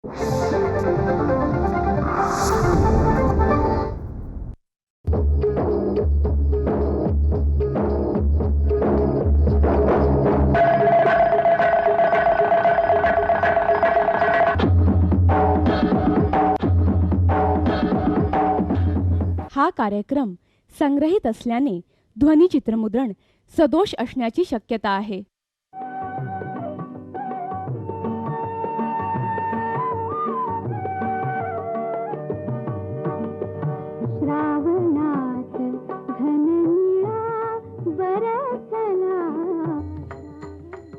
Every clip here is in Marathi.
हा कार्यक्रम संग्रहित असल्याने ध्वनिचित्रमुद्रण सदोष असण्याची शक्यता आहे. श्रावणात घननिळा बरसला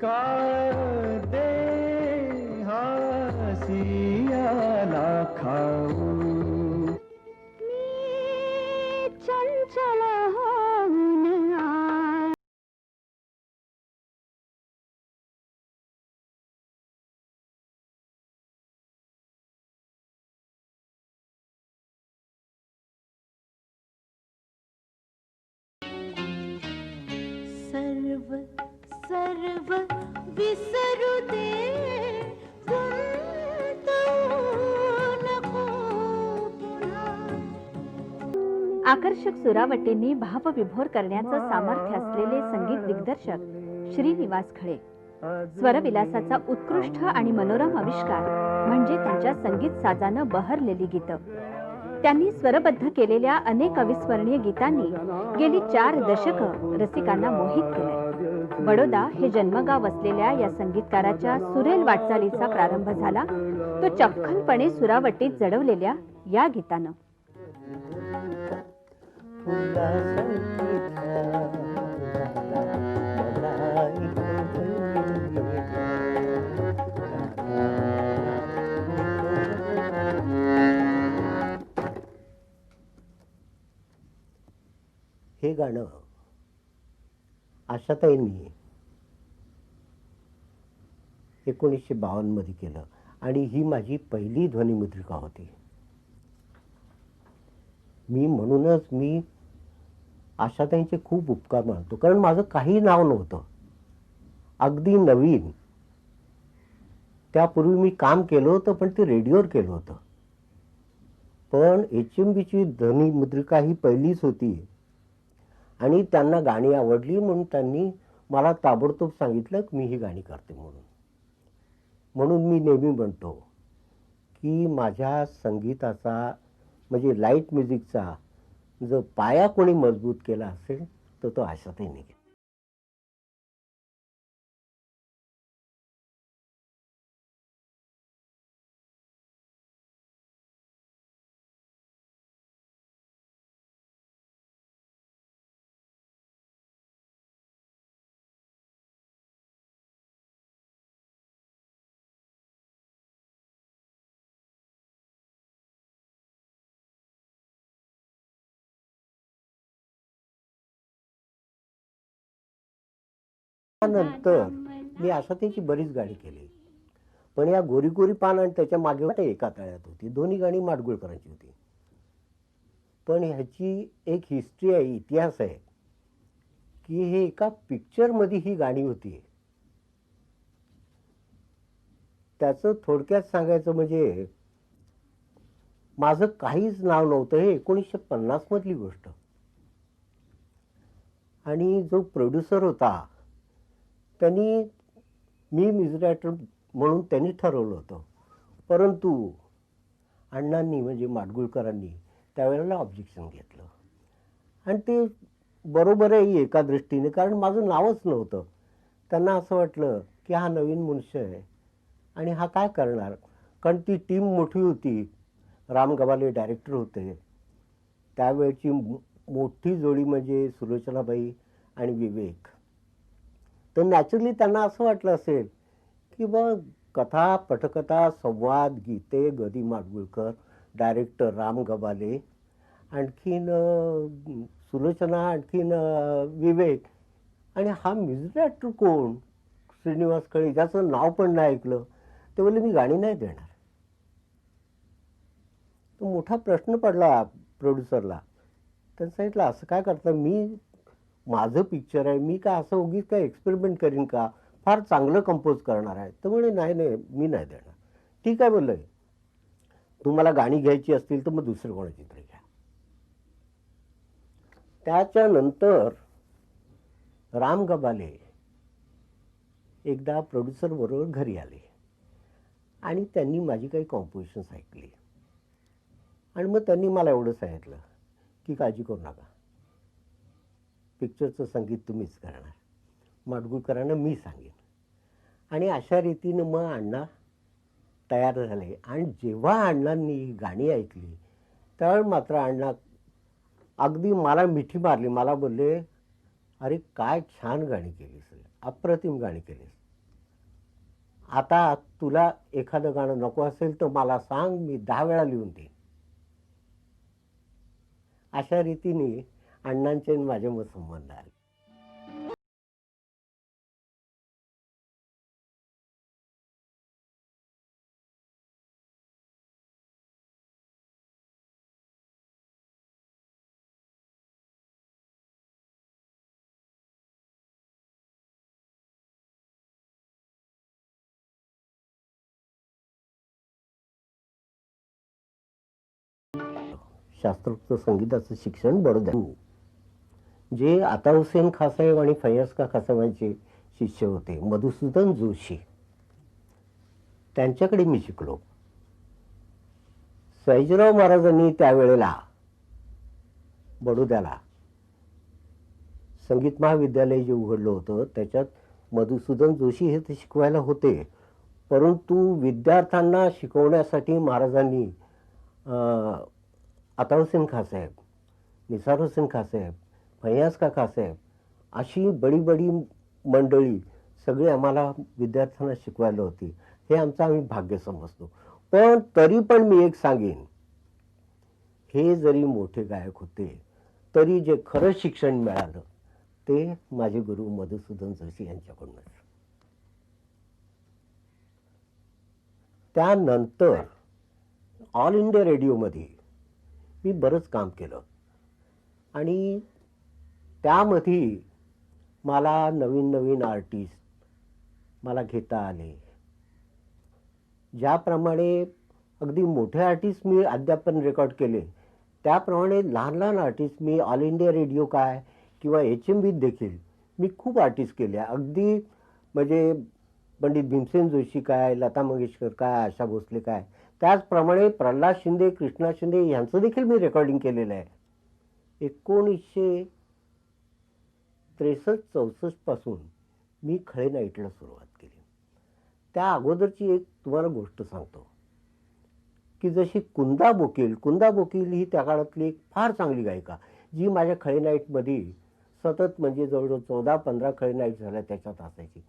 कादे हासियाला खाऊ मी चंचल होऊन आले. सर्व सर्व विसरू दे नको पुन्हा. आकर्षक सुरावटींनी भावविभोर करण्याचं सामर्थ्य असलेले संगीत दिग्दर्शक श्रीनिवास खळे. स्वरविलासाचा उत्कृष्ट आणि मनोरम आविष्कार म्हणजे त्यांच्या संगीत साजानं बहरलेली गीतं. त्यांनी स्वरबद्ध केलेल्या अनेक अविस्मरणीय गीतांनी गेली 4 दशकं रसिकांना मोहित केलंय. बडोदा हे जन्मगाव असलेल्या या संगीतकाराच्या सुरेल वाटचालीचा प्रारंभ झाला तो चपखलपणे सुरावटीत जडवलेल्या या गीतानं. हे गाणं आशाताईंनी 1952 मध्ये केलं आणि ही माझी पहिली ध्वनिमुद्रिका होती. म्हणूनच मी आशाताईंचे खूप उपकार मानतो, कारण माझं काही नाव नव्हतं, अगदी नवीन. त्यापूर्वी मी काम केलं होतं पण ते रेडिओवर केलं होतं, पण HMBची ध्वनिमुद्रिका ही पहिलीच होती आणि त्यांना गाणी आवडली म्हणून त्यांनी मला ताबडतोब सांगितलं की मी ही गाणी करते म्हणून मी नेहमी म्हणतो की माझ्या संगीताचा म्हणजे लाईट म्युझिकचा जो पाया कोणी मजबूत केला असेल तर तो आशाताईंनी केला. नंतर मी आशाताईंची बरीच गाणी केली, पण या गोरी गोरी पान आणि त्याच्या मागे एका तळ्यात होती, दोन्ही गाणी माडगुळकरांची होती. पण ह्याची एक हिस्ट्री आहे, इतिहास आहे की हे एका पिक्चर मध्ये ही गाणी होती. त्याचं थोडक्यात सांगायचं म्हणजे माझं काहीच नाव नव्हतं. हे 1950 मधली गोष्ट. आणि जो प्रोड्युसर होता त्यांनी मी म्युझिक डायरेक्टर म्हणून त्यांनी ठरवलं होतं, परंतु अण्णांनी म्हणजे माडगुळकरांनी त्यावेळेला ऑब्जेक्शन घेतलं. आणि ते बरोबर आहे एका दृष्टीने, कारण माझं नावच नव्हतं. त्यांना असं वाटलं की हा नवीन मनुष्य आहे आणि हा काय करणार, कारण ती टीम मोठी होती. राम गवाले डायरेक्टर होते. त्यावेळची मोठी जोडी म्हणजे सुलोचनाबाई आणि विवेक. तर नॅचरली त्यांना असं वाटलं असेल की बघ, कथा, पटकथा, संवाद, गीते गदी माडगुळकर, डायरेक्टर राम गवाले, आणखीन सुलोचना, आणखीन विवेक, आणि हा म्युझिक डायरेक्टर कोण, श्रीनिवास खळे, ज्याचं नाव पण नाही ऐकलं. ते बोलले मी गाणी नाही देणार. तो मोठा प्रश्न पडला प्रोड्युसरला. त्यांनी सांगितलं असं काय करता, मी माझं पिक्चर आहे, मी काय असं उगीच काय एक्सपेरिमेंट करीन का, फार चांगलं कंपोज करणार आहे. तर म्हणे नाही नाही मी नाही देणार. ठीक आहे बोललं, तुम्हाला गाणी घ्यायची असतील तर मग दुसरं कोणाची तरी घ्या. त्याच्यानंतर राम गबाले एकदा प्रोड्युसर बरोबर घरी आले आणि त्यांनी माझी काही कॉम्पोजिशन्स ऐकली आणि मग त्यांनी मला एवढं सांगितलं की काळजी करू नका, पिक्चरचं संगीत तुम्हीच करणार, माडगुळकरांना मी सांगेन. आणि अशा रीतीनं मग अण्णा तयार झाले. आणि जेव्हा अण्णांनी गाणी ऐकली त्यावेळी मात्र अण्णा अगदी मला मिठी मारली. मला बोलले, अरे काय छान गाणी केलीस, अप्रतिम गाणी केलीस. आता तुला एखादं गाणं नको असेल तर मला सांग, मी 10 वेळा लिहून देईन. अशा रीतीने अण्णांचे आणि माझे मग संबंध आले. शास्त्रोक्त संगीताचं शिक्षण बडोद्यात, जे आता हुसेन खासाहेब आणि फय्याज खासाहेबांचे शिष्य होते, मधुसूदन जोशी, त्यांच्याकडे मी शिकलो. सयाजीराव महाराजांनी त्यावेळेला बडोद्याला संगीत महाविद्यालय जे उघडलं होतं त्याच्यात मधुसूदन जोशी हे ते शिकवायला होते. परंतु विद्यार्थ्यांना शिकवण्यासाठी महाराजांनी आता हुसेन खासाहेब, निसार हुसेन खासाहेब, फय्याज खासाहेब अशी बडी बडी मंडळी सगळी आम्हाला विद्यार्थ्यांना शिकवायला होती. हे आमचं आम्ही भाग्य समजतो. पण तरी पण मी एक सांगेन, हे जरी मोठे गायक होते तरी जे खरं शिक्षण मिळालं ते माझे गुरु मधुसूदन जोशी यांच्याकडूनच. त्यानंतर ऑल इंडिया रेडिओमध्ये मी बरंच काम केलं आणि त्यामध्ये मला नवीन नवीन आर्टिस्ट मला घेता आले. ज्याप्रमाणे अगदी मोठे आर्टिस्ट मी अद्यापन रेकॉर्ड केले, त्याप्रमाणे लहान लहान आर्टिस्ट मी ऑल इंडिया रेडिओ काय किंवा HMVत देखील मी खूप आर्टिस्ट केले. अगदी म्हणजे पंडित भीमसेन जोशी काय, लता मंगेशकर काय, आशा भोसले काय, त्याचप्रमाणे प्रल्हाद शिंदे, कृष्णा शिंदे यांचं देखील मी रेकॉर्डिंग केलेलं आहे. 1963-64 पासून मी खळे नाईटला सुरुवात केली. त्या अगोदरची एक तुम्हाला गोष्ट सांगतो की जशी कुंदा बोकील ही त्या काळातली एक फार चांगली गायिका, जी माझ्या खळे नाईटमध्ये सतत म्हणजे जवळजवळ 14-15 खळे नाईट झाल्या त्याच्यात असायची.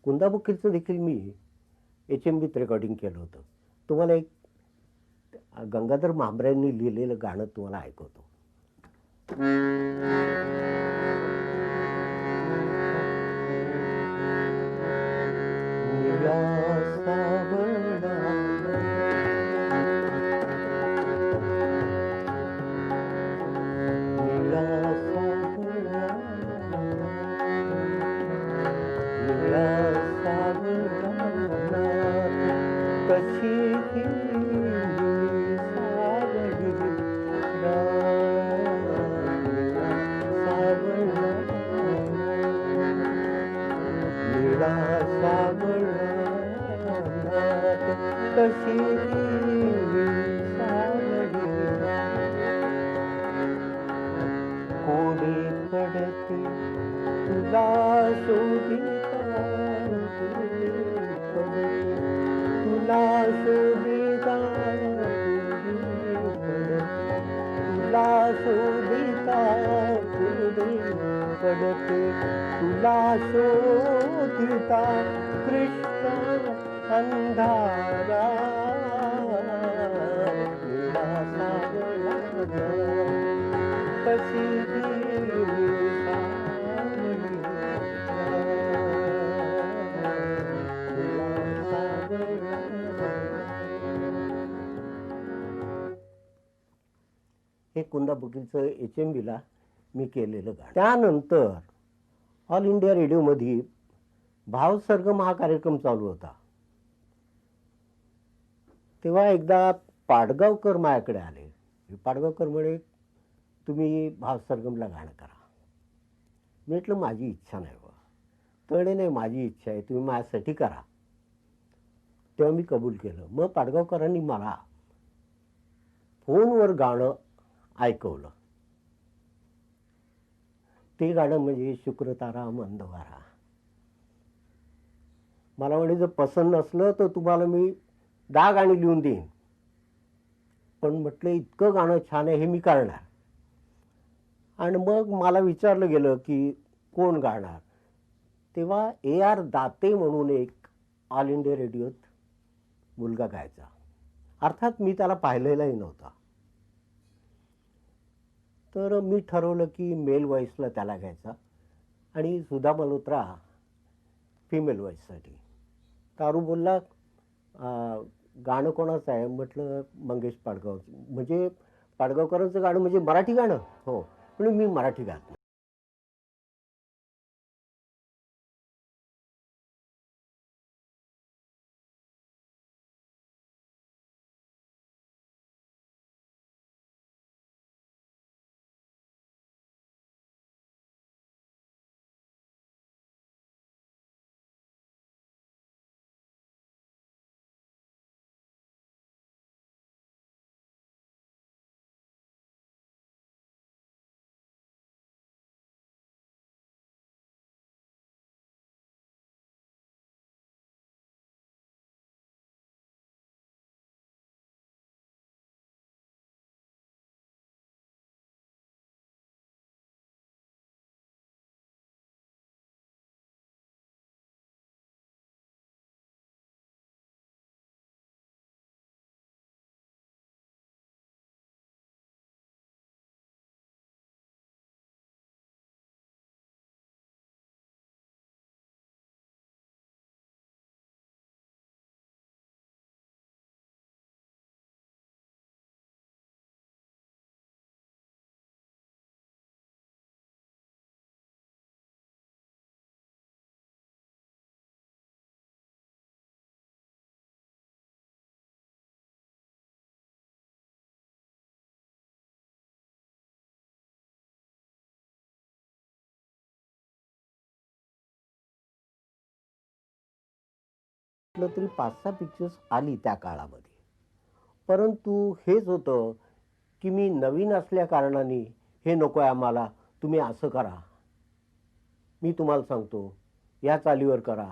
कुंदा बोकीलचं देखील मी HMVत रेकॉर्डिंग केलं होतं. तुम्हाला एक गंगाधर मांबऱ्यांनी लिहिलेलं गाणं तुम्हाला ऐकवतो. तुला शोधिता कृष्ण अंधारा कशी हे कुंदा बोकीलचं HMVला मी केलेलं गाणं. त्यानंतर ऑल इंडिया रेडिओमध्ये भावसरगम हा कार्यक्रम चालू होता. तेव्हा एकदा पाडगावकर माझ्याकडे आले. पाडगावकर म्हणे तुम्ही भाव सरगमला गाणं करा. मी म्हटलं माझी इच्छा नाही बा. तर नाही माझी इच्छा आहे, तुम्ही माझ्यासाठी करा. तेव्हा मी कबूल केलं. मग पाडगावकरांनी मला फोनवर गाणं ऐकवलं. ते गाणं म्हणजे शुक्रतारा मंदवारा. मला म्हणे जर पसंत नसलं तर तुम्हाला मी 10 गाणी लिहून देईन, पण म्हटलं इतकं गाणं छान आहे हे मी करणार. आणि मग मला विचारलं गेलं की कोण गाणार. तेव्हा AR दाते म्हणून एक ऑल इंडिया रेडिओत मुलगा गायचा. अर्थात मी त्याला पाहिलेलाही नव्हता. तर मी ठरवलं की मेल व्हॉइसला त्याला घ्यायचा आणि सुधा मल्होत्रा फिमेल व्हॉइससाठी. तारू बोलला गाणं कोणाचं आहे. म्हटलं मंगेश पाडगावचं. म्हणजे पाडगावकरांचं गाणं म्हणजे मराठी गाणं. हो, म्हणून मी मराठी गात नाही. म्हटलं तरी 5-6 पिक्चर्स आली त्या काळामध्ये. परंतु हेच होतं की मी नवीन असल्या कारणाने हे नको आहे आम्हाला, तुम्ही असं करा, मी तुम्हाला सांगतो या चालीवर करा,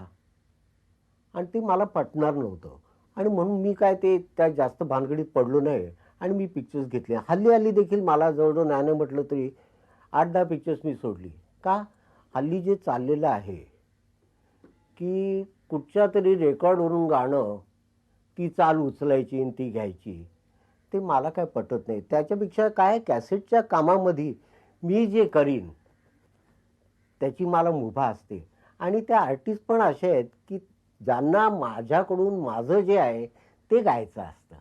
आणि ते मला पटणार नव्हतं. आणि म्हणून मी काय ते त्या जास्त भानगडीत पडलो नाही आणि मी पिक्चर्स घेतले. हल्ली देखील मला जवळजवळ नाही म्हटलं तरी 8-10 पिक्चर्स मी सोडली. का? हल्ली जे चाललेलं आहे की कुठच्या तरी रेकॉर्डवरून गाणं ती चाल उचलायची आणि ती घ्यायची, ते मला काय पटत नाही. त्याच्यापेक्षा काय कॅसेटच्या कामामध्ये मी जे करीन त्याची मला मुभा असते. आणि त्या आर्टिस्ट पण असे आहेत की ज्यांना माझ्याकडून माझं जे आहे ते गायचं असतं.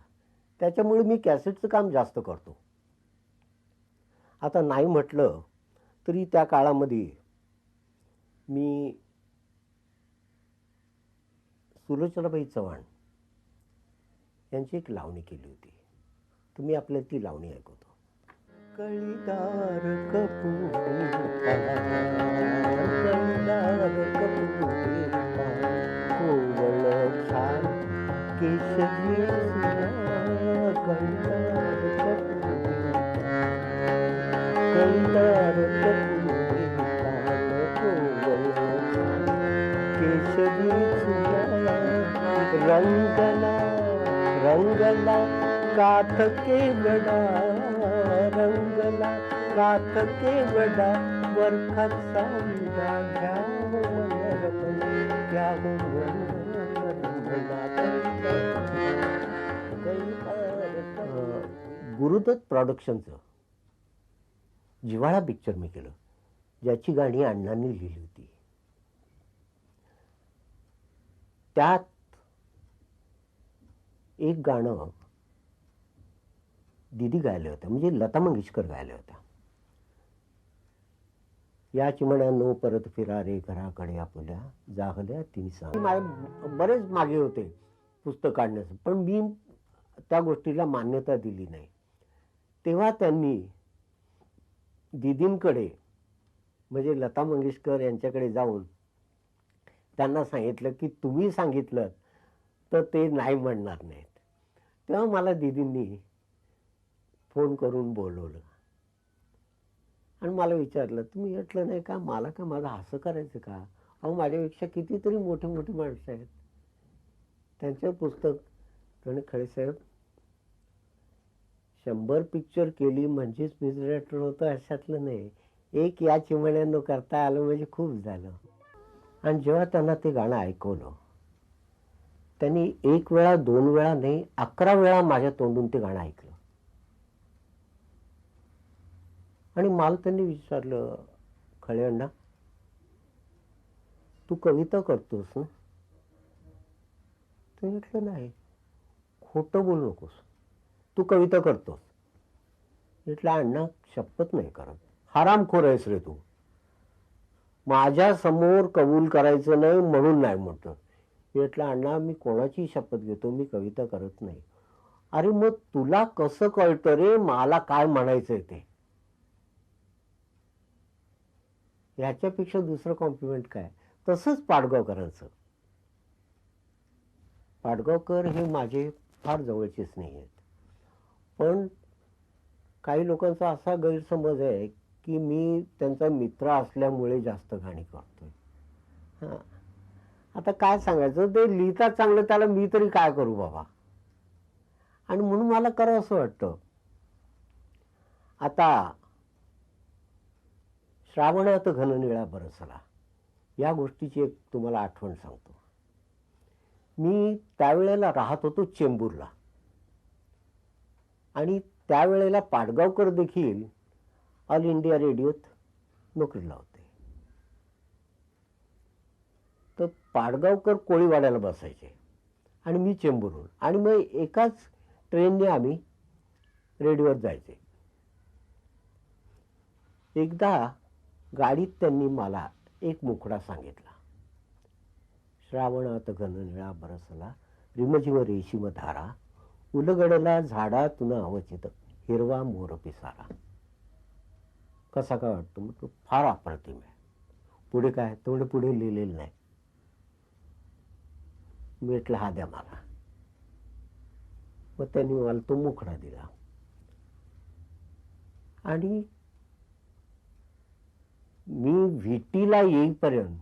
त्याच्यामुळे मी कॅसेटचं काम जास्त करतो. आता नाही म्हटलं तरी त्या काळामध्ये मी सुलोचनाबाई चव्हाण यांची एक लावणी केली होती. तुम्ही आपल्याला ती लावणी ऐकवतो. कळीदार कपूर कोवळ छान केशरी कळीदार केशरी रंगला रंगला काठ केवडा रंगला काठ केवडा वरखात सांगा गुरुदत्त प्रोडक्शनचं जिव्हाळा पिक्चर मी केलं, ज्याची गाणी अण्णांनी लिहिली होती. त्यात एक गाणं दीदी गायलं होतं, म्हणजे लता मंगेशकर गायल्या होत्या. या चिमण्यानो परत फिरा रे घराकडे आपल्या जाहल्या 3 बरेच मागे होते पुस्तक काढण्याचं, पण मी त्या गोष्टीला मान्यता दिली नाही. तेव्हा त्यांनी दीदींकडे म्हणजे लता मंगेशकर यांच्याकडे जाऊन त्यांना सांगितलं की तुम्ही सांगितलं तर ते नाही म्हणणार नाहीत. तेव्हा मला दीदींनी फोन करून बोलवलं आणि मला विचारलं, तुम्ही म्हटलं नाही का मला का माझं असं करायचं का? अहो माझ्यापेक्षा कितीतरी मोठी मोठी माणसं आहेत. त्यांचं पुस्तक म्हणे खळेसाहेब 100 पिक्चर केली म्हणजेच म्युझिक डायरेक्टर होतं अशातलं नाही. एक या चिमण्यानं करता आलं म्हणजे खूप झालं. आणि जेव्हा त्यांना ते गाणं ऐकवलं त्यांनी 1 वेळा 2 वेळा नाही 11 वेळा माझ्या तोंडून ते गाणं ऐकलं. आणि मला त्यांनी विचारलं, खळे अण्णा तू कविता करतोस ना? ते म्हटलं नाही. खोटं बोलू नकोस, तू कविता करतोस. म्हटलं अण्णा शपथ नाही करत. हरामखोर आहेस रे तू. माझ्या समोर कबूल करायचं नाही म्हणून नाही म्हणतो. म्हटलं अण्णा मी कोणाची शपथ घेतो, मी कविता करत नाही. अरे मग तुला कसं कळतं रे मला काय म्हणायचंय ते? ह्याच्यापेक्षा दुसरं कॉम्प्लिमेंट काय? तसंच पाडगावकरांचं. पाडगावकर हे माझे फार जवळचेच नाही आहेत, पण काही लोकांचा असा गैरसमज आहे की मी त्यांचा मित्र असल्यामुळे जास्त गाणी करतोय. हां, आता काय सांगायचं, ते लिहितात चांगलं त्याला मी तरी काय करू बाबा. आणि म्हणून मला करावं असं वाटतं. आता श्रावणात घननिळा बरसला या गोष्टीची एक तुम्हाला आठवण सांगतो. मी त्यावेळेला राहत होतो चेंबूरला आणि त्यावेळेला पाडगावकर देखील ऑल इंडिया रेडिओत नोकरीला होते. तर पाडगावकर कोळीवाड्याला बसायचे आणि मी चेंबूरहून, आणि मग एकाच ट्रेनने आम्ही रेडिओवर जायचे. एकदा गाडीत त्यांनी मला एक मुखडा सांगितला. श्रावणात घननिळा बरसला रिमझिम रेशीम धारा उलगडला झाडातून अवचित हिरवा मोर पिसारा. कसा काय वाटतो? मग फार अप्रतिम आहे. पुढे काय? तेवढे पुढे लिहिलेलं नाही. म्हटलं हा द्या मला. मग त्यांनी मला तो मुखडा दिला आणि मी व्हीटीला येईपर्यंत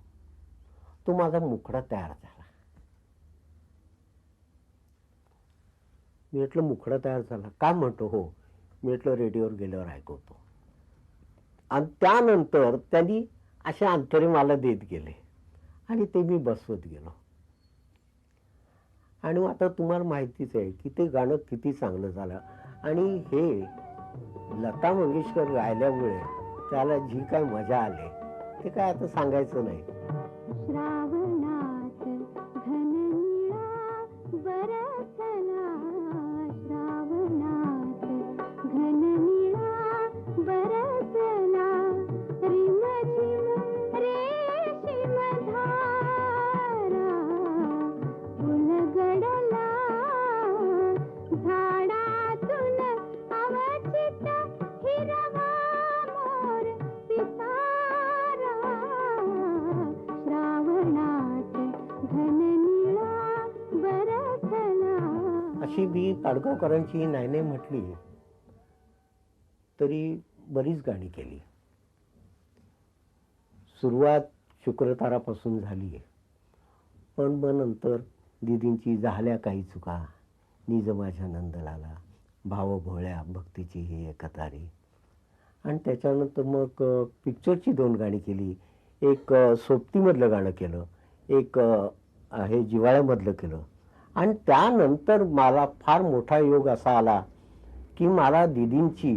तो माझा मुखडा तयार झाला. मी म्हटलं मुखडा तयार झाला काय म्हणतो? हो. मी म्हटलं रेडिओवर गेल्यावर ऐकवतो. आणि त्यानंतर त्यांनी असे अंतरे मला देत गेले आणि ते मी बसवत गेलो. आणि आता तुम्हाला माहितीच आहे की ते गाणं किती चांगलं झालं. आणि हे लता मंगेशकर गायल्यामुळे त्याला जी काय मजा आली ते काय आता सांगायचं नाही. श्रावणात घननिळा बरसला, श्रावणात घननिळा बरसला, रिमझिम रेशीम धारा उलगडला, झाडातून अवचित हिरवा मोर पिसारा, श्रावणात घननिळा बरसला. अशी मी पाडगावकरांची नाही नाही म्हटली तरी बरीच गाणी केली. सुरुवात शुक्रतारापासून झाली, पण मग नंतर दीदींची झाल्या काही चुका, निज माझ्या नंदलाला, भाव भोळ्या भक्तीची ही एकतारी, आणि त्याच्यानंतर मग पिक्चरची 2 गाणी केली. एक सोबतीमधलं गाणं केलं, एक हे जिव्हाळ्यामधलं केलं. आणि त्यानंतर मला फार मोठा योग असा आला की मला दीदींची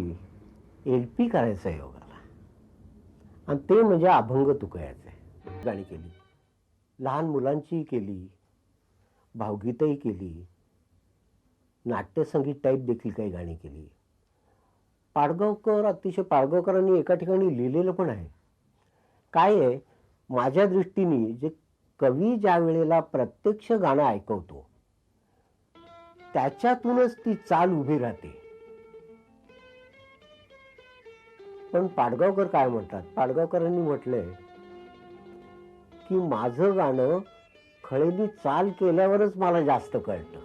LP करायचा योग आला, आणि ते म्हणजे अभंग तुकयाचे गाणी केली. लहान मुलांची केली, भावगीतही केली, नाट्यसंगीत टाईप देखील काही गाणी केली. पाडगावकर अतिशय पाडगावकरांनी एका ठिकाणी लिहिलेलं पण आहे. काय आहे, माझ्या दृष्टीने जे कवी ज्या वेळेला प्रत्यक्ष गाणं ऐकवतो त्याच्यातूनच ती चाल उभी राहते. पण पाडगावकर काय म्हणतात, पाडगावकरांनी म्हटलंय की माझं गाणं खळेनी चाल केल्यावरच मला जास्त कळतं.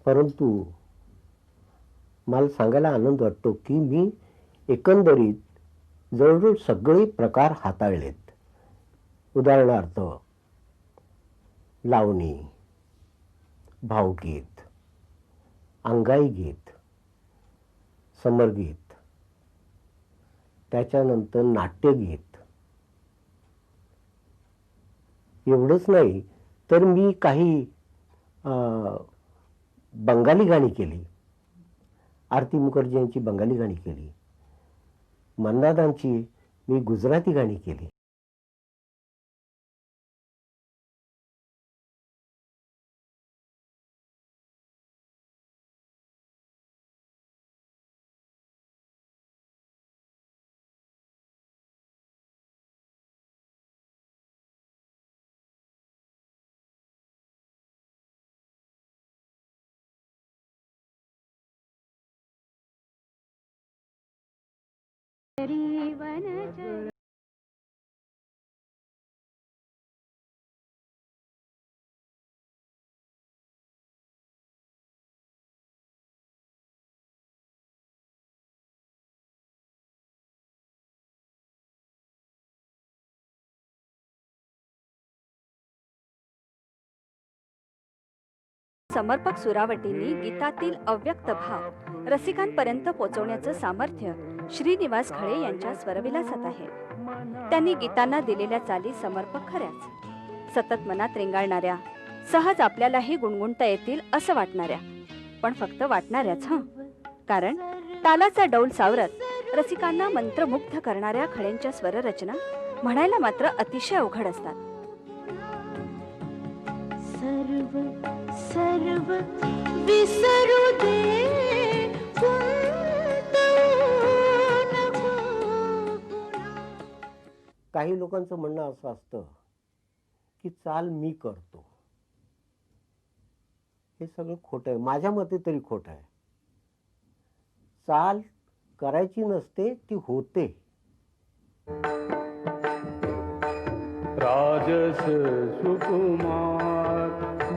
परंतु मला सांगायला आनंद वाटतो की मी एकंदरीत जवळजवळ सगळे प्रकार हाताळलेत. उदाहरणार्थ लावणी, भावगीत, अंगाई गीत, समरगीत, त्याच्यानंतर नाट्यगीत. एवढंच नाही तर मी काही बंगाली गाणी केली. आरती मुखर्जी यांची बंगाली गाणी केली. मन्नादांची मी गुजराती गाणी केली. वनचर समर्पक सुरावटींनी गीतातील अव्यक्त भाव रसिकांपर्यंत पोहोचवण्याचं सामर्थ्य श्रीनिवास खळे यांच्या स्वरविलासात आहे. त्यांनी गीतांना दिलेल्या चाली समर्पक खऱ्याच, सतत मनात रेंगाळणाऱ्या, सहज आपल्यालाही गुणगुणता येतील असं वाटणाऱ्या, पण फक्त वाटणाऱ्याच कारण तालाचा डौल सावरत रसिकांना मंत्रमुग्ध करणाऱ्या खळेंच्या स्वररचना म्हणायला मात्र अतिशय अवघड असतात. सर्व सर्व विसरू दे काही लोकांचं म्हणणं असं असतं की चाल मी करतो. हे सगळं खोटं आहे. माझ्या मते तरी खोटं आहे. चाल करायची नसते, ती होते. राजस सुकुमार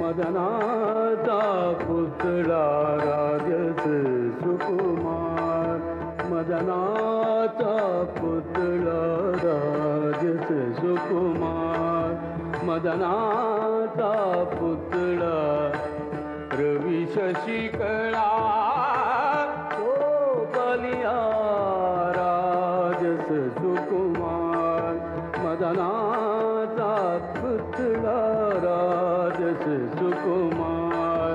मदनाचा पुतळा, राजस सुकुमार मदनाचा पुतळा, राजस सुकुमार मदनाचा पुतळा, रवी शशिकळा तो बलिया, राजस सुकुमार मदनाचा पुतळा, राजस सुकुमार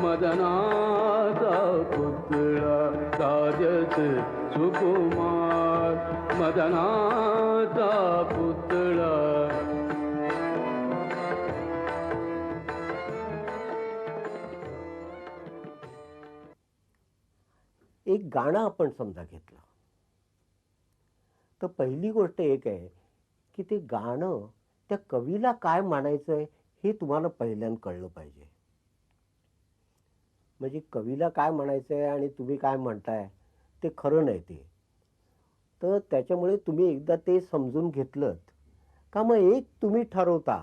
मदनाचा पुतळा, राजस सुकुमार मदनाचा पुतळा. एक गाणं आपण समजा घेतलं तर पहिली गोष्ट एक आहे की ते गाणं त्या कवीला काय म्हणायचंय हे तुम्हाला पहिल्यांदा कळलं पाहिजे. म्हणजे कवीला काय म्हणायचंय आणि तुम्ही काय म्हणताय ते खरं नाही ते. तर त्याच्यामुळे तुम्ही एकदा ते समजून घेतलं का मग एक तुम्ही ठरवता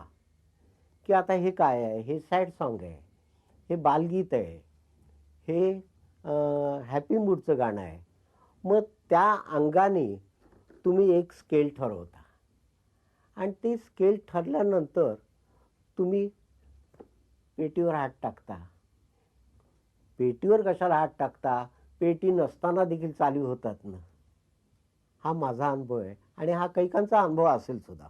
की आता हे काय आहे, हे सॅड सॉन्ग आहे, हे बालगीत आहे, हे हॅपी मूडचं गाणं आहे. मग त्या अंगाने तुम्ही एक स्केल ठरवता आणि ते स्केल ठरल्यानंतर तुम्ही पेटीवर हात टाकता. पेटीवर कशाला हात टाकता पेटी नसताना देखील चालू होतात ना. हा माझा अनुभव आहे आणि हा कैकांचा अनुभव असेल सुद्धा.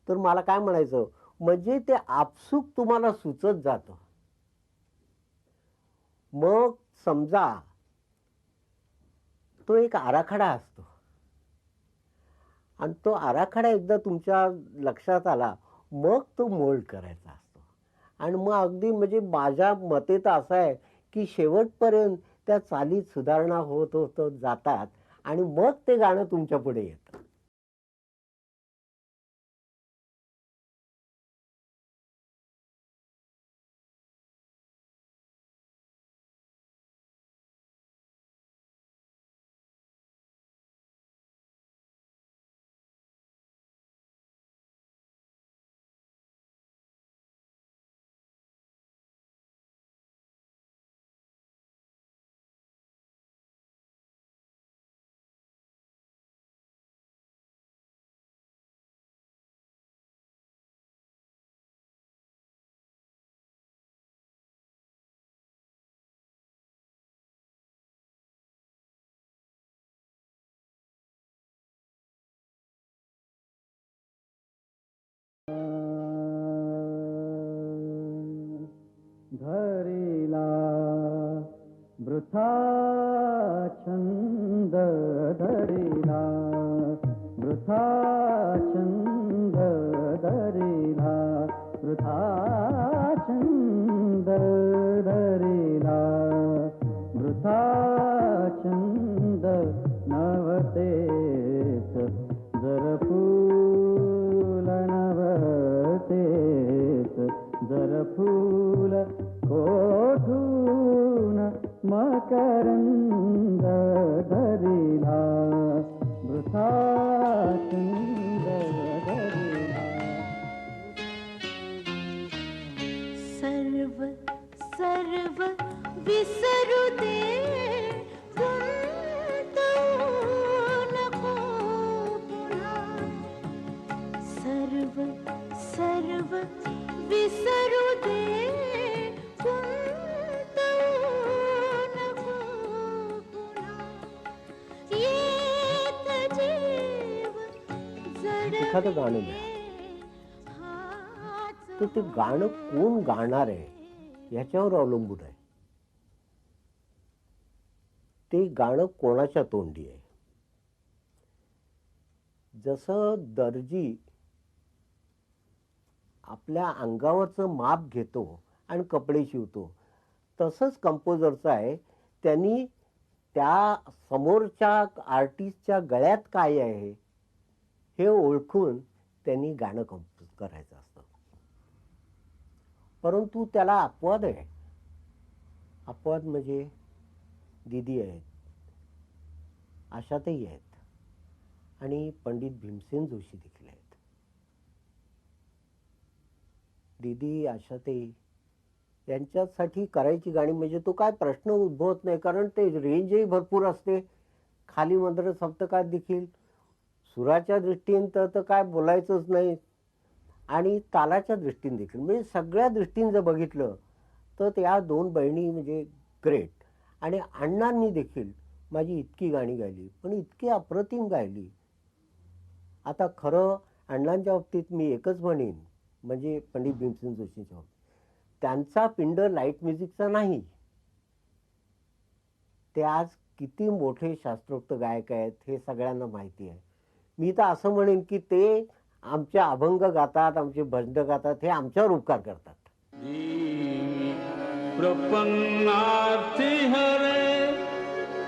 तर मला काय म्हणायचं, म्हणजे ते आपसूक तुम्हाला सुचत जातं. मग समजा तो एक आराखडा असतो आणि तो आराखडा एकदा तुमच्या लक्षात आला, मग तो मोल्ड करायचा असतो. आणि मग अगदी म्हणजे माझ्या मते तर असं आहे की शेवटपर्यंत त्या चालीत सुधारणा होत होत जातात आणि मग ते गाणं तुमच्या पुढे येतं. धरिला वृथा छंद धरिला, वृथा छंद धरिला, वृथा छंद धरिला, वृथा छंद नवतेच जर फूल नवतेच जर फूल कोठून मकरंद धरिला, वृथा छंद धरिला. सर्व सर्व विसरू दे, गुंतवू नको पुन्हा. सर्व सर्व विसरू दे, गुंतवू नको पुन्हा. येत जीव एखादं गाणं द्या, तर ते गाणं कोण गाणार आहे याच्यावर अवलंबून आहे. ते गाणं कोणाच्या तोंडी आहे. जसं दर्जी आपल्या अंगावरचं माप घेतो आणि कपडे शिवतो, तसंच कंपोजरचं आहे. त्यांनी त्या समोरच्या आर्टिस्टच्या गळ्यात काय आहे हे ओळखून त्यांनी गाणं कंपोज करायचं असतं. परंतु त्याला अपवाद आहे. अपवाद म्हणजे दीदी आहेत, आशाताई आहेत आणि पंडित भीमसेन जोशी देखील आहेत. दीदी, आशाताई यांच्यासाठी करायची गाणी म्हणजे तो काय प्रश्न उद्भवत नाही, कारण ते रेंजही भरपूर असते. खाली मंत्र सप्तकात देखील सुराच्या दृष्टीने तर काय बोलायचंच नाही आणि तालाच्या दृष्टीने देखील, म्हणजे सगळ्या दृष्टीने जर बघितलं तर त्या दोन बहिणी म्हणजे ग्रेट. आणि अण्णांनी देखील माझी इतकी गाणी गायली, पण इतकी अप्रतिम गायली. आता खरं अण्णांच्या बाबतीत मी एकच म्हणेन, म्हणजे पंडित भीमसेन जोशींच्या बाबतीत त्यांचा पिंड लाईट म्युझिकचा नाही. ते आज किती मोठे शास्त्रोक्त गायक आहेत हे सगळ्यांना माहिती आहे. मी तर असं म्हणेन की ते आमचे अभंग गातात, आमचे भजन गातात, हे आमच्यावर उपकार करतात. प्रपन्नार्थी हरे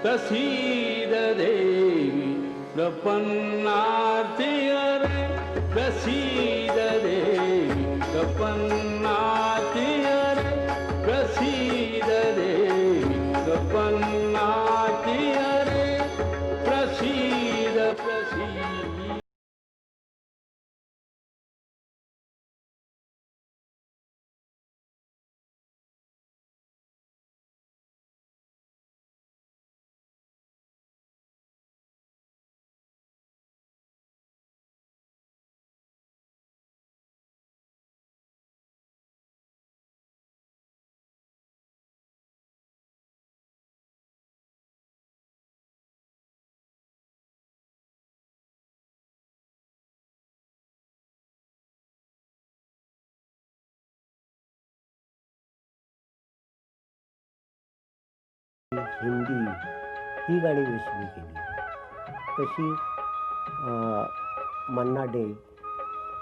प्रसीद देवी, प्रपन्नार्थी हरे प्रसीद देवी, प्रपन्नार्थी हरे प्रसीद देवी, प्रपन्नार्थी हरे प्रसीद प्रसीद. हिंदी ही गाणी जशी मी केली तशी मन्ना डे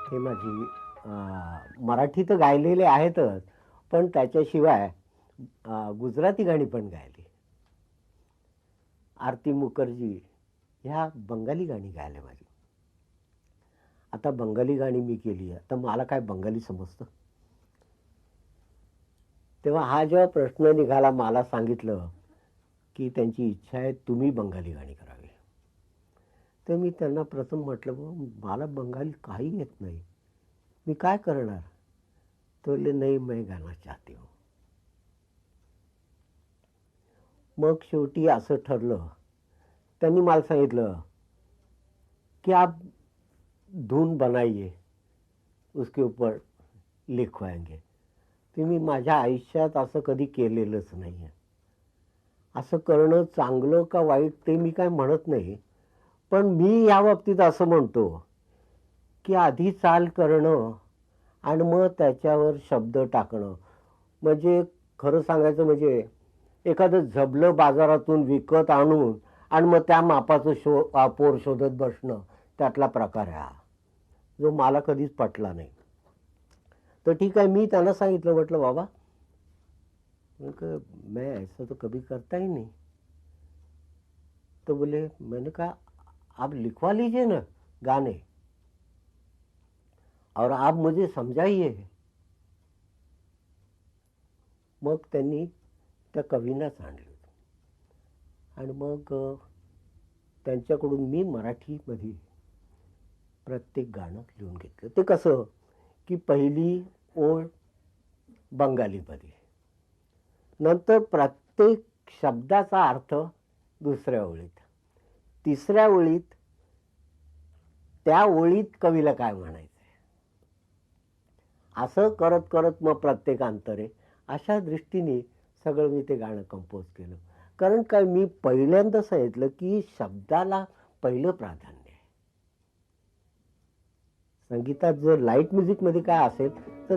हे माझी मराठी तर गायलेले आहेतच, पण त्याच्याशिवाय गुजराती गाणी पण गायली. आरती मुखर्जी ह्या बंगाली गाणी गायले माझी. आता बंगाली गाणी मी केली, आता मला काय बंगाली समजतं? तेव्हा हा जेव्हा प्रश्न निघाला, मला सांगितलं की त्यांची इच्छा आहे तुम्ही बंगाली गाणी करावी. तर मी त्यांना प्रथम म्हटलं, मला बंगाली काही येत नाही, मी काय करणार? तो बोले नाही, मैं गाना चाहती हूँ. मग शेवटी असं ठरलं, त्यांनी मला सांगितलं की आप धून बनाइए, उसके ऊपर लिखवाएंगे. ते मी माझ्या आयुष्यात असं कधी केलेलंच नाही आहे. असं करणं चांगलं का वाईट ते मी काय म्हणत नाही, पण मी या बाबतीत असं म्हणतो की आधी चाल करणं आणि मग त्याच्यावर शब्द टाकणं. म्हणजे खरं सांगायचं म्हणजे एखादं झबलं बाजारातून विकत आणून आणि मग त्या मापाचं पोर शोधत बसणं, त्यातला प्रकार आहे हा, जो मला कधीच पटला नाही. तर ठीक आहे, मी त्यांना सांगितलं, म्हटलं बाबा मैं ऐसा तो कभी करता ही नहीं. तो बोले, मैंने कहा आप लिखवा लीजिए ना गाने और आप मुझे समझाइए. मग त्यांनी त्या कवींनाच आणलं आणि मग त्यांच्याकडून मी मराठीमध्ये प्रत्येक गाणं लिहून घेतलं. ते कसं की पहिली ओळ बंगालीमध्ये, नंतर प्रत्येक शब्दाचा अर्थ दुसऱ्या ओळीत, तिसऱ्या ओळीत त्या ओळीत कवीला काय म्हणायचं, असं करत करत मग प्रत्येक अंतरे, अशा दृष्टीने सगळं मी ते गाणं कंपोज केलं. कारण काय, मी पहिल्यांदा सांगितलं की शब्दाला पहिलं प्राधान्य आहे. संगीतात जर लाईट म्युझिकमध्ये काय असेल तर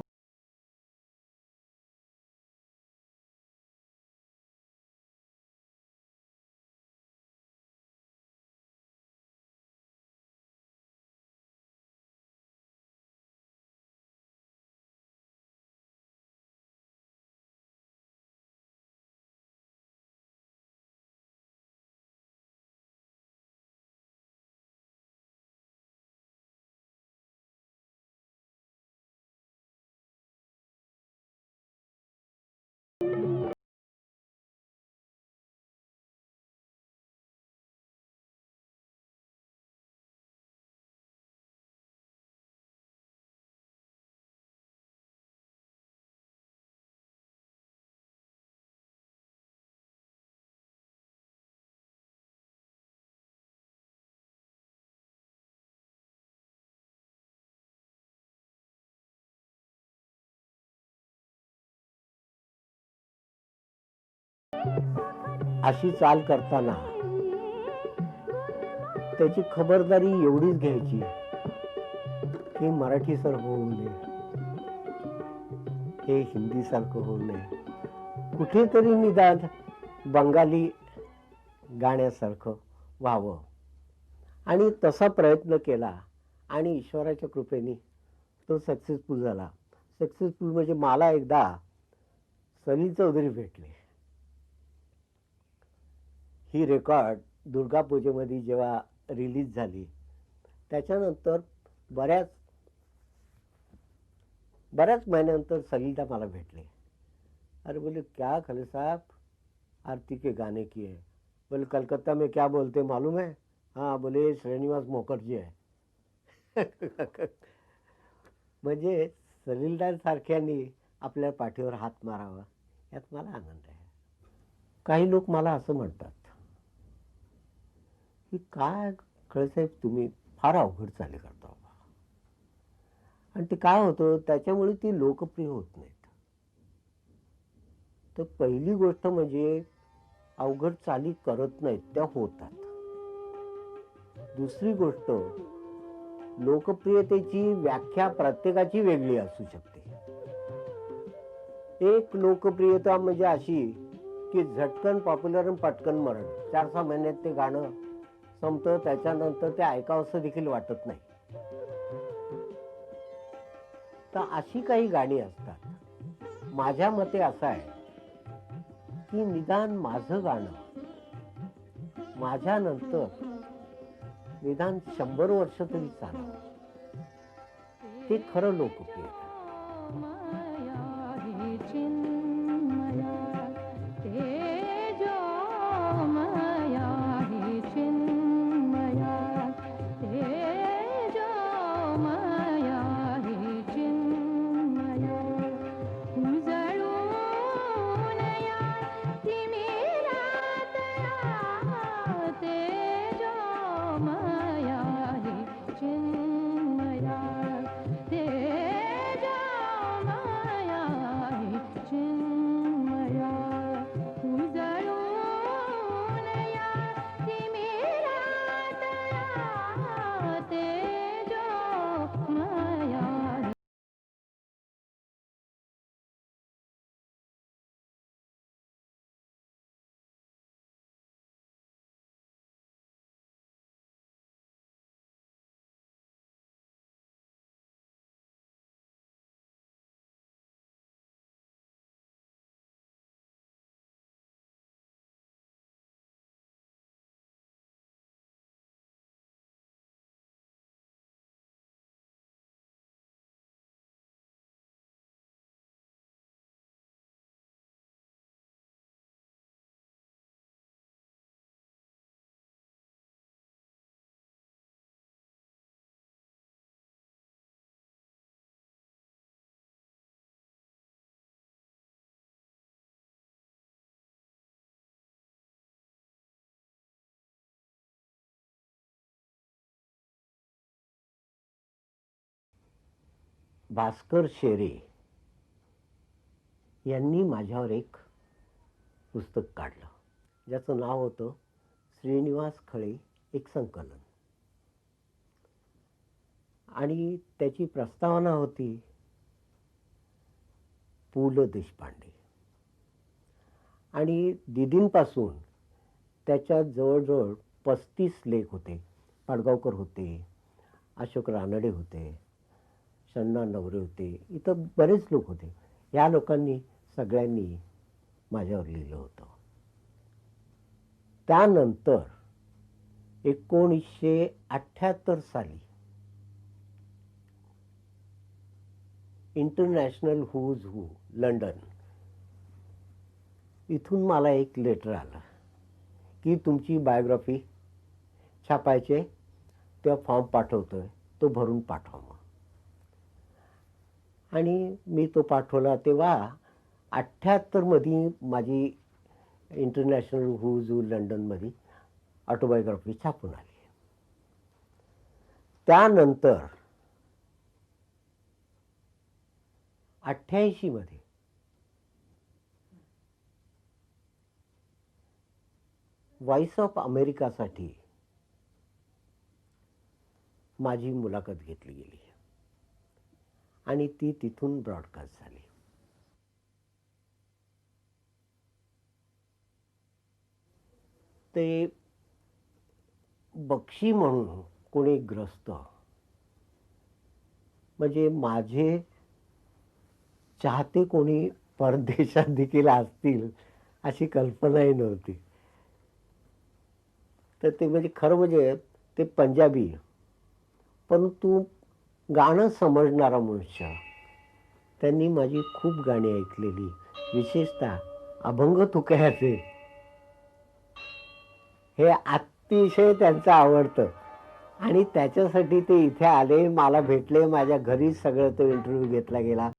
अशी चाल करताना त्याची खबरदारी एवढीच घ्यायची की मराठी सारखं होऊ नये, हे हिंदी सारखं होऊ नये, कुठेतरी निदान बंगाली गाण्यासारखं व्हावं. आणि तसा प्रयत्न केला आणि ईश्वराच्या कृपेने तो सक्सेसफुल झाला. सक्सेसफुल म्हणजे मला एकदा सलील चौधरी भेटले. ही रेकॉर्ड दुर्गा पूजेमध्ये जेव्हा रिलीज झाली, त्याच्यानंतर बऱ्याच महिन्यानंतर सलीलदा मला भेटले. अरे बोले, क्या खले साहब, आरती के गाने किए. बोले, कलकत्ता में क्या बोलते मालूम है? हाँ. बोले, श्रीनिवास मुखर्जी है. म्हणजे सलीलदार सारख्यांनी आपल्या पाठीवर हात मारावा, यात मला आनंद आहे. काही लोक मला असं म्हणतात की काय खळेसाहेब, तुम्ही फार अवघड चाले करता. आणि ते काय होतं, त्याच्यामुळे ती लोकप्रिय होत नाहीत. तर पहिली गोष्ट म्हणजे अवघड चाली करत नाहीत, त्या होतात. दुसरी गोष्ट, लोकप्रियतेची व्याख्या प्रत्येकाची वेगळी असू शकते. एक लोकप्रियता म्हणजे अशी की झटकन पॉप्युलर आणि पटकन मरण. 4-6 महिन्यात ते गाणं संपतं. त्याच्यानंतर ते ऐकावंसं देखील वाटत नाही. तर अशी काही गाणी असतात. माझ्या मते असं आहे की निदान माझं गाणं माझ्यानंतर निदान 100 वर्ष तरी चालावं. ते खरं लोकप्रिय आहे. भास्कर शेरे यांनी माझ्यावर एक पुस्तक काढलं ज्याचं नाव होतं श्रीनिवास खळे एक संकलन. आणि त्याची प्रस्तावना होती पु ल देशपांडे. आणि दिदींपासून त्याच्यात जवळजवळ 35 लेख होते. पाडगावकर होते, अशोक रानडे होते, शन्ना नवरे होते, इतर बरेच लोक होते. या लोकांनी सगळ्यांनी माझ्यावर लिहिलं होतं. त्यानंतर 1978 साली इंटरनॅशनल हूज हू लंडन इथून मला एक लेटर आलं की तुमची बायोग्राफी छापायचे, तेव्हा फॉर्म पाठवतोय, तो भरून पाठवा मग. आणि मी तो पाठवला. तेव्हा 78 मध्ये माझी इंटरनॅशनल हूज हू लंडनमध्ये ऑटोबायोग्राफी छापून आली. त्यानंतर 88 मध्ये व्हॉइस ऑफ अमेरिकासाठी माझी मुलाखत घेतली गेली आणि ती तिथून ब्रॉडकास्ट झाली. ते बक्षी म्हणून कोणी ग्रस्त म्हणजे माझे चाहते कोणी परदेशात देखील असतील अशी कल्पनाही नव्हती. तर ते म्हणजे खरं म्हणजे ते पंजाबी परंतु गाणं समजणारा मनुष्य. त्यांनी माझी खूप गाणी ऐकलेली, विशेषतः अभंग तुकयाचे हे अतिशय त्यांचं आवडतं. आणि त्याच्यासाठी ते इथे आले, मला भेटले, माझ्या घरी सगळं तो इंटरव्ह्यू घेतला गेला.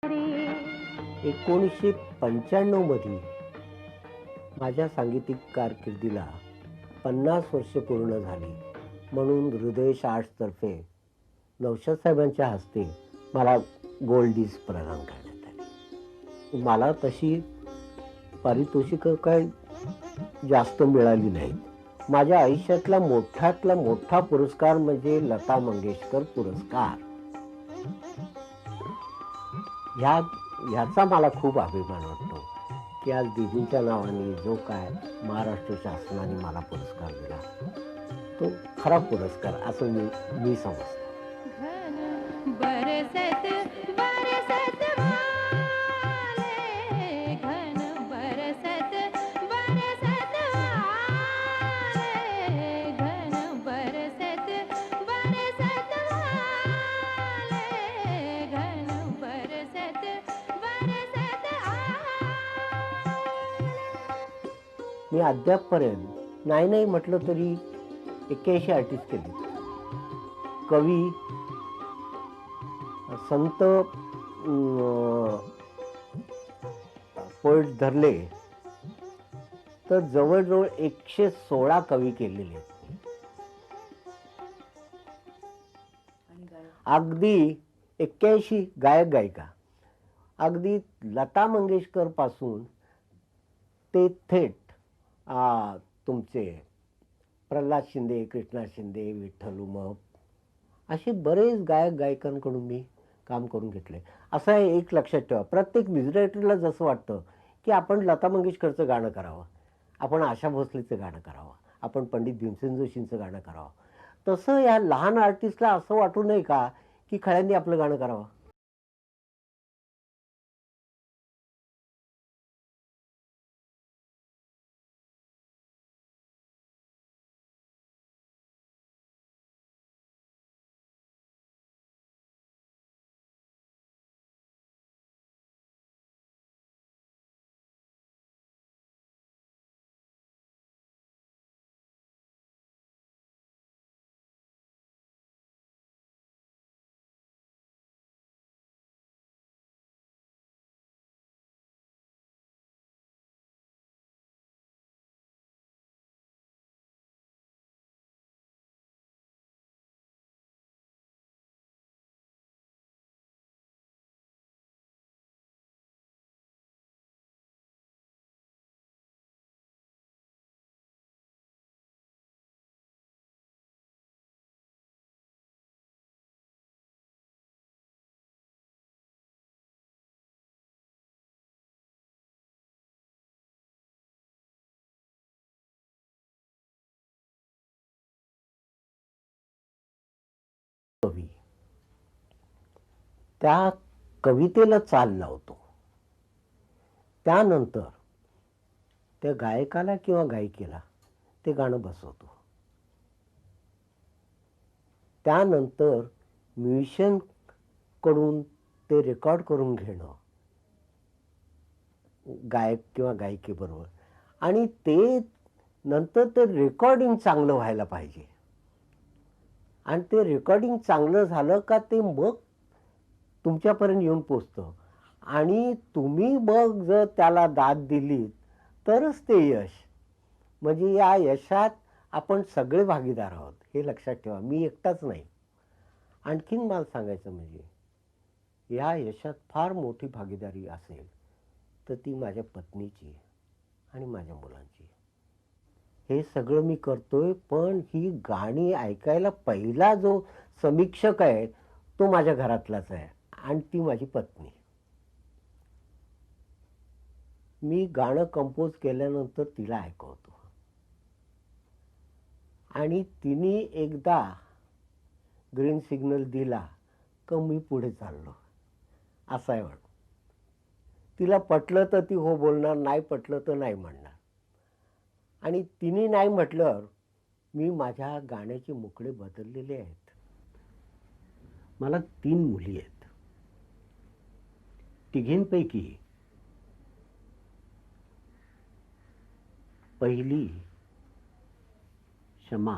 रे 1995 मध्ये माझ्या सांगीतिक कारकिर्दीला 50 वर्ष पूर्ण झाली. म्हणून हृदय आर्ट्सतर्फे नौशाद साहेबांच्या हस्ते मला गोल्ड डिस्क प्रदान करण्यात आली. मला तशी पारितोषिकं काय जास्त मिळाली नाहीत. माझ्या आयुष्यातला मोठातला मोठा पुरस्कार म्हणजे लता मंगेशकर पुरस्कार. ह्याचा मला खूप अभिमान वाटतो की आज दीदींच्या नावाने जो काय महाराष्ट्र शासनाने मला पुरस्कार दिला तो खरा पुरस्कार असं मी समजतो. बरसत बरसत वाले, घन बरसत बरसत वाले, घन बरसत बरसत वाले, घन बरसत बरसत मी अद्यापपर्यंत नाही म्हटलं तरी 81 आर्टिस्ट केले. कवी, संत, पोएट धरले तर जवळजवळ 116 कवी केलेले आहेत. अगदी 81 गायक गायिका, अगदी लता मंगेशकर पासून ते थेट तुमचे प्रल्हाद शिंदे, कृष्णा शिंदे, विठ्ठल उमप असे बरेच गायक गायिकांकडून मी काम करून घेतले. असं एक लक्षात ठेवा, प्रत्येक म्युझिक डायरेक्टरला जसं वाटतं की आपण लता मंगेशकरचं गाणं करावं, आपण आशा भोसलेचं गाणं करावं, आपण पंडित भीमसेन जोशींचं गाणं करावं, तसं या लहान आर्टिस्टला असं वाटू नये का की खळ्यांनी आपलं गाणं करावं. कवी त्या कवितेला चाल लावतो, त्यानंतर त्या गायकाला किंवा गायिकेला ते गाणं बसवतो, त्यानंतर म्युझिशियन कडून ते रेकॉर्ड करून घेणं गायक किंवा गायिकेबरोबर, आणि ते नंतर ते रेकॉर्डिंग चांगलं व्हायला पाहिजे. आणि ते रेकॉर्डिंग चांगलं झालं का ते मग तुमच्यापर्यंत येऊन पोचतं, आणि तुम्ही मग जर त्याला दाद दिली तरच ते यश. म्हणजे या यशात आपण सगळे भागीदार आहोत हे लक्षात ठेवा, मी एकटाच नाही. आणखीन मला सांगायचं म्हणजे या यशात फार मोठी भागीदारी असेल तर ती माझ्या पत्नीची आणि माझ्या मुलांची. हे सगळं मी करतोय, पण ही गाणी ऐकायला पहिला जो समीक्षक आहे तो माझ्या घरातलाच आहे, आणि ती माझी पत्नी. मी गाणं कंपोज केल्यानंतर तिला ऐकवतो, आणि तिने एकदा ग्रीन सिग्नल दिला का मी पुढे चाललो, असं आहे. तिला पटलं तर ती हो बोलणार, नाही पटलं तर नाही म्हणणार. आणि तिने नाही म्हटल्यावर मी माझ्या गाण्याचे मुकडे बदललेले आहेत. मला 3 मुली आहेत. तिघींपैकी पहिली शमा,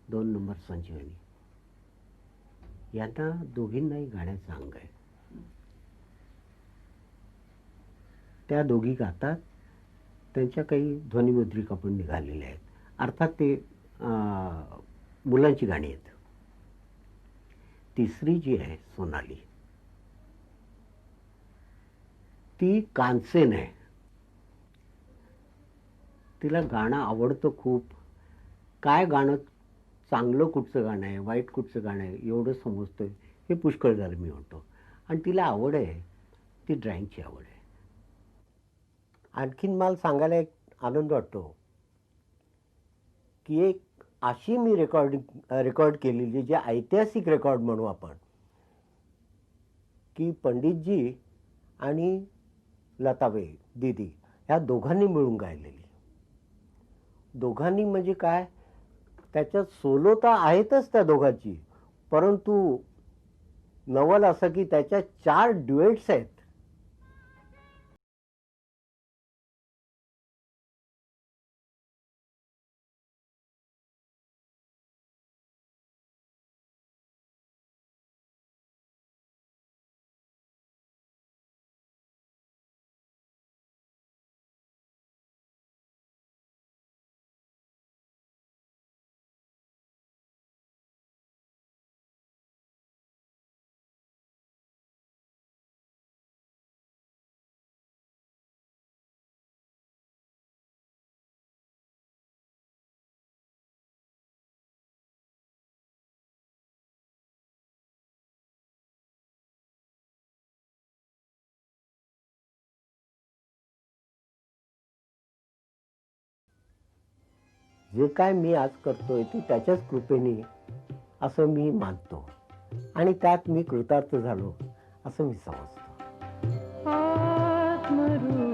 2 नंबर संजीवनी. यांना दोघींनाही गाण्याचं अंग आहे. त्या दोघी गातात, त्यांच्या काही ध्वनिमुद्रिका पण निघालेल्या आहेत. अर्थात ते मुलांची गाणी आहेत. तिसरी जी आहे सोनाली, ती कांसेन आहे. तिला गाणं आवडतं खूप. काय गाणं चांगलं कुठचं गाणं आहे, वाईट कुठचं गाणं आहे एवढं समजतोय हे पुष्कळ झालं मी म्हणतो. आणि तिला आवड आहे, ती ड्रॉइंगची आवड आहे. आणखीन मला सांगायला एक आनंद वाटतो की एक अशी मी रेकॉर्ड केलेली, जे ऐतिहासिक रेकॉर्ड म्हणू आपण, की पंडितजी आणि लताबाई दीदी ह्या दोघांनी मिळून गायलेली. दोघांनी म्हणजे काय, त्याच्यात सोलो तर आहेतच त्या दोघांची, परंतु नवल असं की त्याच्यात 4 ड्युएट्स आहेत. जे काय मी आज करतोय ते त्याच्याच कृपेने असं मी मानतो आणि त्यात मी कृतार्थ झालो असं मी समजतो. आत्मरूप